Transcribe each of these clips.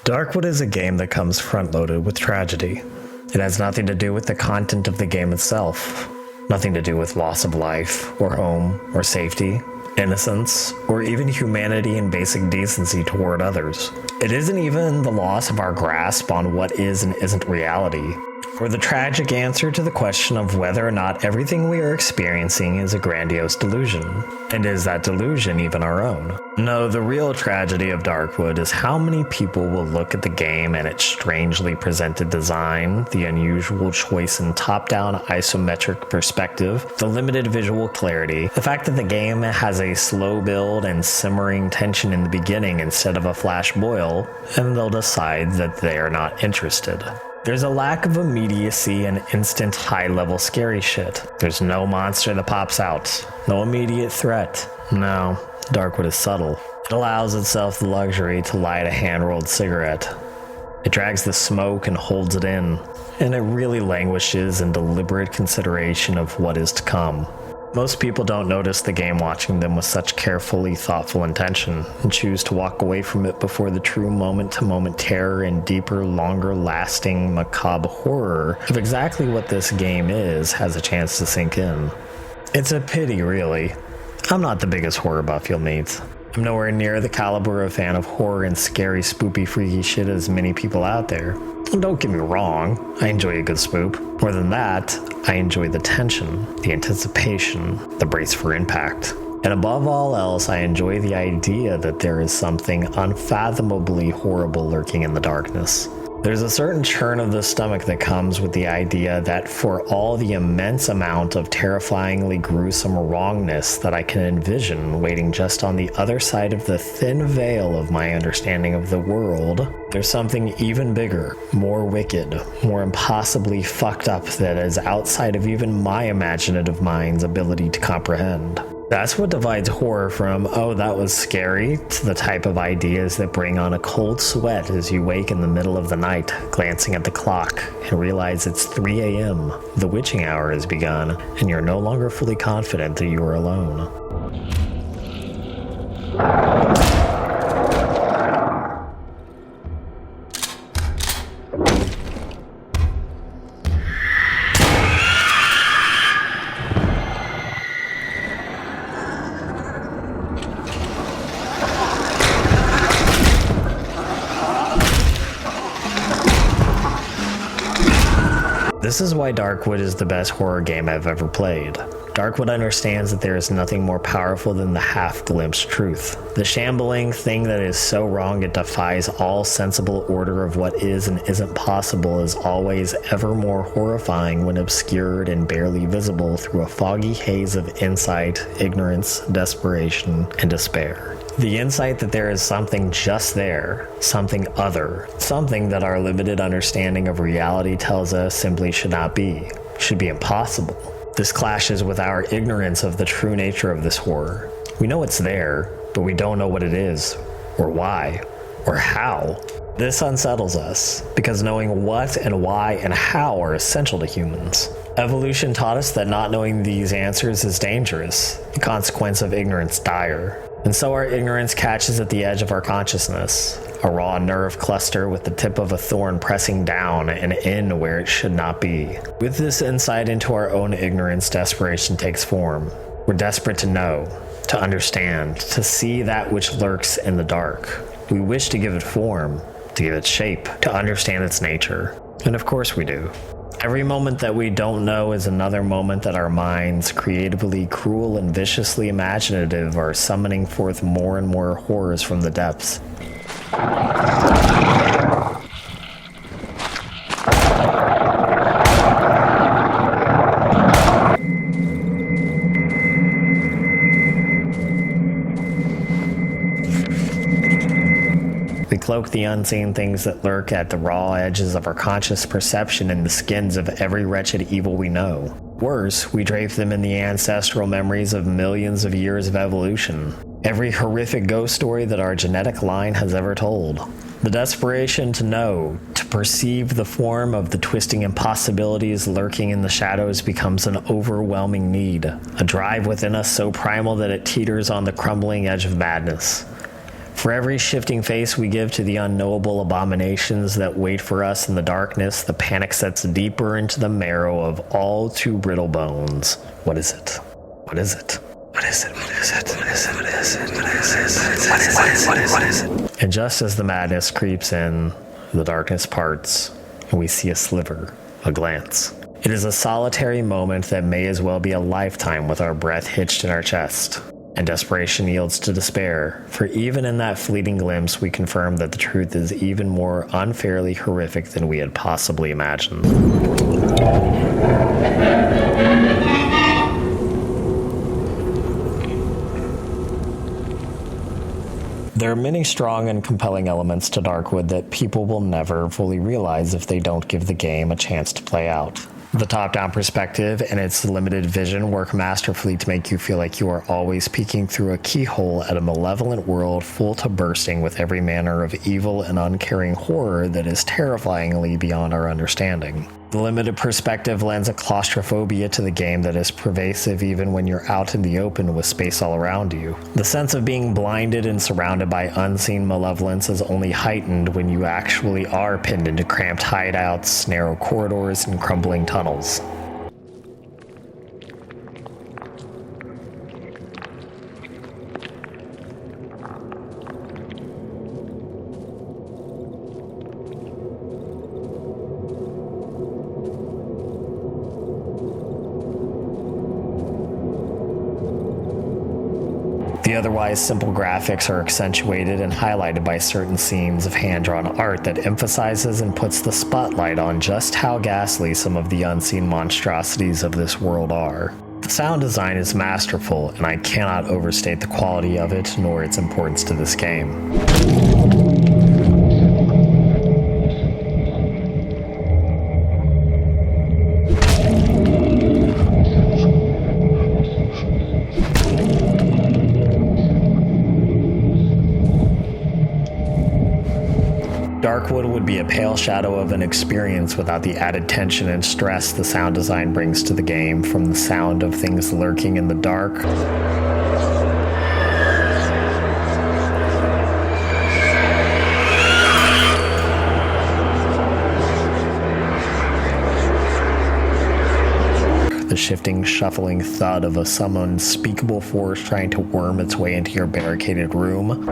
Darkwood is a game that comes front-loaded with tragedy. It has nothing to do with the content of the game itself, nothing to do with loss of life, or home, or safety, innocence, or even humanity and basic decency toward others. It isn't even the loss of our grasp on what is and isn't reality, or the tragic answer to the question of whether or not everything we are experiencing is a grandiose delusion. And is that delusion even our own? No, the real tragedy of Darkwood is how many people will look at the game and its strangely presented design, the unusual choice in top-down isometric perspective, the limited visual clarity, the fact that the game has a slow build and simmering tension in the beginning instead of a flash boil, and they'll decide that they are not interested. There's a lack of immediacy and instant high-level scary shit. There's no monster that pops out, no immediate threat. No, Darkwood is subtle. It allows itself the luxury to light a hand-rolled cigarette. It drags the smoke and holds it in, and it really languishes in deliberate consideration of what is to come. Most people don't notice the game watching them with such carefully thoughtful intention and choose to walk away from it before the true moment-to-moment terror and deeper, longer-lasting, macabre horror of exactly what this game is has a chance to sink in. It's a pity, really. I'm not the biggest horror buff you'll meet. I'm nowhere near the caliber of fan of horror and scary, spoopy, freaky shit as many people out there. And don't get me wrong, I enjoy a good spook. More than that, I enjoy the tension, the anticipation, the brace for impact. And above all else, I enjoy the idea that there is something unfathomably horrible lurking in the darkness. There's a certain churn of the stomach that comes with the idea that for all the immense amount of terrifyingly gruesome wrongness that I can envision waiting just on the other side of the thin veil of my understanding of the world, there's something even bigger, more wicked, more impossibly fucked up that is outside of even my imaginative mind's ability to comprehend. That's what divides horror from, oh, that was scary, to the type of ideas that bring on a cold sweat as you wake in the middle of the night, glancing at the clock, and realize it's 3 a.m., the witching hour has begun, and you're no longer fully confident that you are alone. This is why Darkwood is the best horror game I've ever played. Darkwood understands that there is nothing more powerful than the half-glimpsed truth. The shambling thing that is so wrong it defies all sensible order of what is and isn't possible is always ever more horrifying when obscured and barely visible through a foggy haze of insight, ignorance, desperation, and despair. The insight that there is something just there, something other, something that our limited understanding of reality tells us simply should not be, should be impossible. This clashes with our ignorance of the true nature of this horror. We know it's there, but we don't know what it is, or why, or how. This unsettles us, because knowing what and why and how are essential to humans. Evolution taught us that not knowing these answers is dangerous, the consequence of ignorance dire. And so our ignorance catches at the edge of our consciousness, a raw nerve cluster with the tip of a thorn pressing down and in where it should not be. With this insight into our own ignorance, desperation takes form. We're desperate to know, to understand, to see that which lurks in the dark. We wish to give it form, to give it shape, to understand its nature. And of course we do. Every moment that we don't know is another moment that our minds, creatively cruel and viciously imaginative, are summoning forth more and more horrors from the depths. We cloak the unseen things that lurk at the raw edges of our conscious perception in the skins of every wretched evil we know. Worse, we drape them in the ancestral memories of millions of years of evolution. Every horrific ghost story that our genetic line has ever told. The desperation to know, to perceive the form of the twisting impossibilities lurking in the shadows becomes an overwhelming need, a drive within us so primal that it teeters on the crumbling edge of madness. For every shifting face we give to the unknowable abominations that wait for us in the darkness, the panic sets deeper into the marrow of all too brittle bones. What is it? What is it? What is it? What is it? What is it? What is it? What is it? What is it? What is it? And just as the madness creeps in, the darkness parts, and we see a sliver, a glance. It is a solitary moment that may as well be a lifetime with our breath hitched in our chest. And desperation yields to despair, for even in that fleeting glimpse we confirm that the truth is even more unfairly horrific than we had possibly imagined. There are many strong and compelling elements to Darkwood that people will never fully realize if they don't give the game a chance to play out. The top-down perspective and its limited vision work masterfully to make you feel like you are always peeking through a keyhole at a malevolent world full to bursting with every manner of evil and uncaring horror that is terrifyingly beyond our understanding. The limited perspective lends a claustrophobia to the game that is pervasive even when you're out in the open with space all around you. The sense of being blinded and surrounded by unseen malevolence is only heightened when you actually are pinned into cramped hideouts, narrow corridors, and crumbling tunnels. The otherwise simple graphics are accentuated and highlighted by certain scenes of hand-drawn art that emphasizes and puts the spotlight on just how ghastly some of the unseen monstrosities of this world are. The sound design is masterful, and I cannot overstate the quality of it nor its importance to this game. Darkwood would be a pale shadow of an experience without the added tension and stress the sound design brings to the game, from the sound of things lurking in the dark the shifting, shuffling thud of some unspeakable force trying to worm its way into your barricaded room.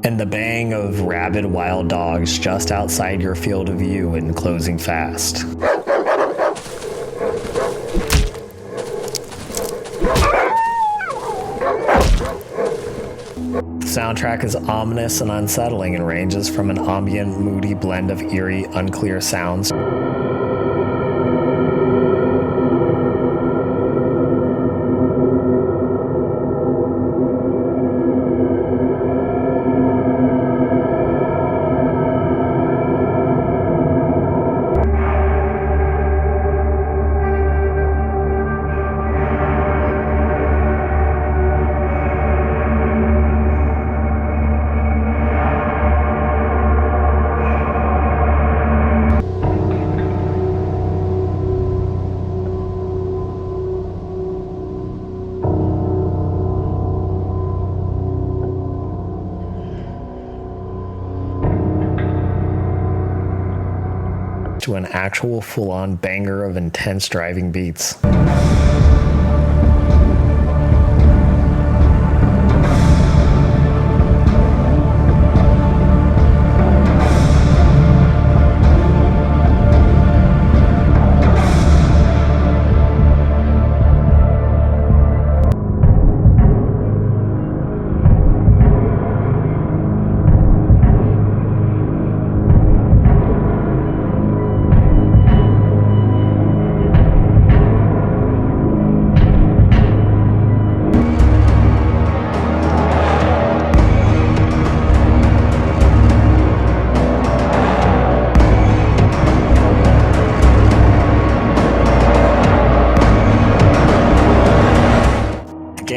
And the bang of rabid wild dogs just outside your field of view and closing fast. The soundtrack is ominous and unsettling and ranges from an ambient, moody blend of eerie, unclear sounds to an actual full-on banger of intense driving beats.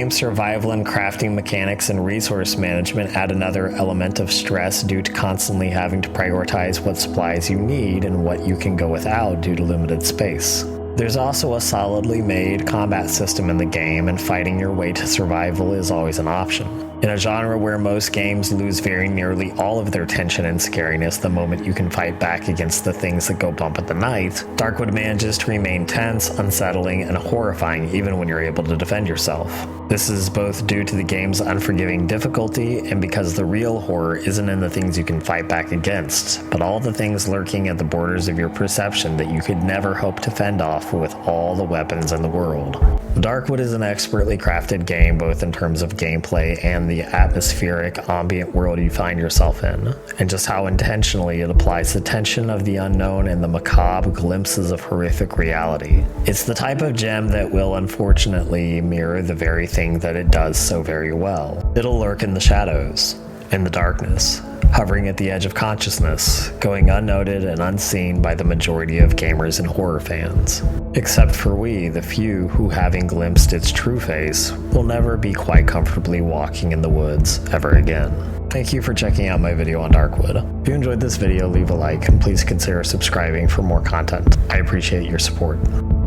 game's survival and crafting mechanics and resource management add another element of stress due to constantly having to prioritize what supplies you need and what you can go without due to limited space. There's also a solidly made combat system in the game, and fighting your way to survival is always an option. In a genre where most games lose very nearly all of their tension and scariness the moment you can fight back against the things that go bump at the night, Darkwood manages to remain tense, unsettling, and horrifying even when you're able to defend yourself. This is both due to the game's unforgiving difficulty and because the real horror isn't in the things you can fight back against, but all the things lurking at the borders of your perception that you could never hope to fend off with all the weapons in the world. Darkwood is an expertly crafted game both in terms of gameplay and the atmospheric, ambient world you find yourself in, and just how intentionally it applies the tension of the unknown and the macabre glimpses of horrific reality. It's the type of gem that will unfortunately mirror the very thing that it does so very well. It'll lurk in the shadows, in the darkness, hovering at the edge of consciousness, going unnoted and unseen by the majority of gamers and horror fans. Except for we, the few who, having glimpsed its true face, will never be quite comfortably walking in the woods ever again. Thank you for checking out my video on Darkwood. If you enjoyed this video, leave a like and please consider subscribing for more content. I appreciate your support.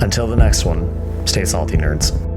Until the next one, stay salty, nerds.